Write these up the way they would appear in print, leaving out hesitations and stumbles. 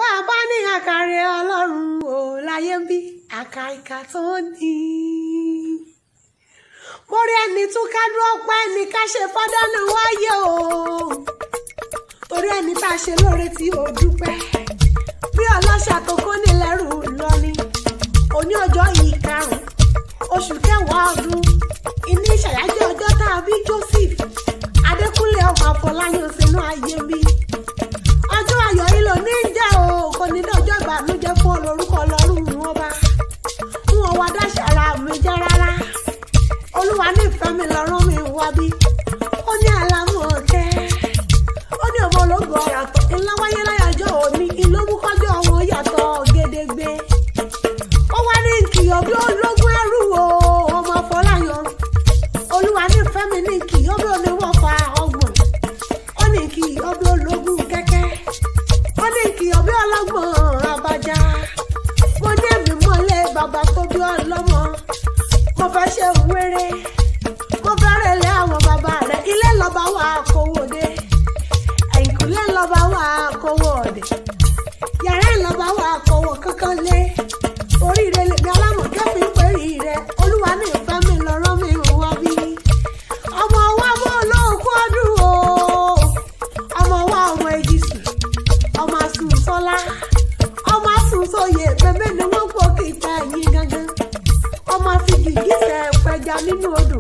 bàbá ní àkàrẹ ọlọ́run ò láyé ń bí àkà ìkà tó ní. mo rí ẹni tún kádùn ọpẹ́ ní ká ṣe fọ́dánù wáyé o torí ẹni tá a ṣe lóore tí ò dúpẹ́ bí ọlọ́ṣà tó kó ní lẹ́rù lọ ni òní ọjọ́ ìkarùn oṣù kẹwàá ọdún ìní ìṣàyájọ́ ọjọ́ tá a bí Joseph Adékúnlé ọmọ Afọláyàn sínú ayé mi ọjọ́ ayọ̀ yìí ló ní jẹ́ o kò ní dọ́jọ́ ìbànújẹ́ fún olórúkọ ọlọ́run ọba wọn wá dáṣàrà mi jẹ́ rárá olúwa nífẹ̀ẹ́ mi lọ́rùn mi wá bí ó ní àlámù ọ̀kẹ́ ó ní ọmọ ológun ọ̀rọ̀ tó ńlá wáyé láyàjọ́ òní ìlómúkọ́jọ́ wọn yàtọ̀ gédégbé ó wá ní kìyọ̀ bí ológun ẹrú o ọmọ Afọláyàn olúwa nífẹ̀ẹ́ mi ní kìyọ̀ bí oníwọ̀fà ọgbọ̀n ó ní kìyọ̀ bí ológun kẹ́kẹ́ ó ní kìyọ̀ bí ọlọ́gbọ̀n abájá mo ní èmi mọ́lẹ̀ bàbá tó bí ọlọ́mọ mo fẹ́ ṣe wéré mo fẹ́ rẹ̀lẹ̀ àwọn bàbá rẹ̀ ilé lọ́ba wà kówó dé ẹ̀yìnkùlé lọ́ba wà kówó ọ̀dẹ̀ yàrá ìlọ́ba wà kówó kankan lé oríire lèmi alámọ̀kẹ́ fi ń pèrè rẹ̀ olúwa ní ìfẹ́ mi lọ́rọ́ mi wá bí ọmọ wa mọ́ olóòkú ọdún o ọmọ wa ọmọ èjì sùn ọmọ sùn sọlá ọmọ sùn sóye bẹbẹ ni wọ́n pọ̀ kíta ẹ̀yìn gangan ọmọ fi gìgísẹ̀ pẹja nínú odò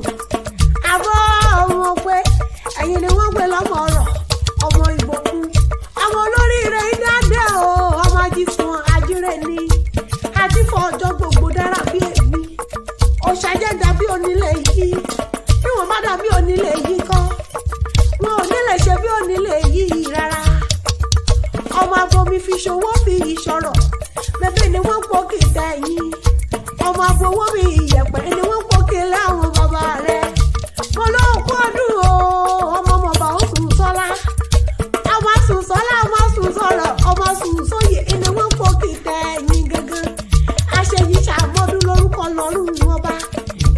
àbọ̀ ọmọ pé ẹ̀yìn ni wọ́n gbé lọ́mọ ọ̀rọ̀ ọmọ ìgbòkun ọmọ olóríire ìdádé o ọmọ ajísun ajíire ni àti fọ ọjọ́ gbogbo dára bí èmi òṣàjẹ́ dàbí onílé yìí bí wọ́n bá dàbí onílé yìí kọ́ wọn ò nílé ṣe bí onílé yìí rárá ọmọ abomi fi ṣòwò fi ìṣọ̀rọ̀ bẹ́ẹ̀ ni wọ́n pọ̀ kí tẹ̀yìn ọmọ agbowó mi ìyẹ̀pẹ̀ ni wọ́n pọ̀ kí láwọn bàbá rẹ̀ mo ló kú ọdún o ọmọ mọ̀bà ó sùn sọ́lá ọmọ sùn sọ́lá ọmọ sùn sọ̀rọ̀ ọmọ sùn sóyè ni wọ́n pọ̀ kí tẹ̀yìn gangan àṣeyí ṣàmọ́dún lórúkọ lọ́rùn ọba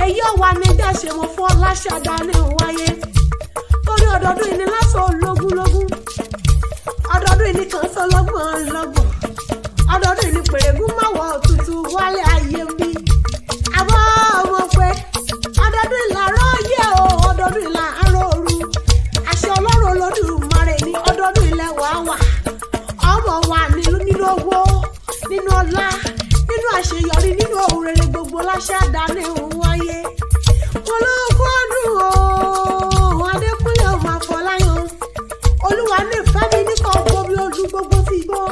èyí ọ̀wà níjà ṣe mo fọ́ láṣàdá ní wáyé torí ọdọọdún ìní lásán ológúnlógún ọdọọdún ìní kan sọ lọ́gbọ̀n lọ́gbọ̀n ọdọọdún ìní pèrègún máwọ̀ òtútù wálé ayé mi àbọ̀ ọmọ pé ọdọọdún ìlàrọ̀ yẹ o ọdọọdún ìlàrọ̀ òru àṣẹ ọlọ́run Olódùmarè ní ọdọọdún ilẹ̀ wàá wà ọmọ wa nínú owó nínú ọlá nínú àṣeyọrí nínú ohun rere gbogbo láṣẹ àdáni wáyé olóòkú ọdún o Adékúnlé ọmọ Afọláyàn olúwa nífẹ̀ẹ́ mi ní kọ́ gbogbo ojú gbogbo ti gbọ́.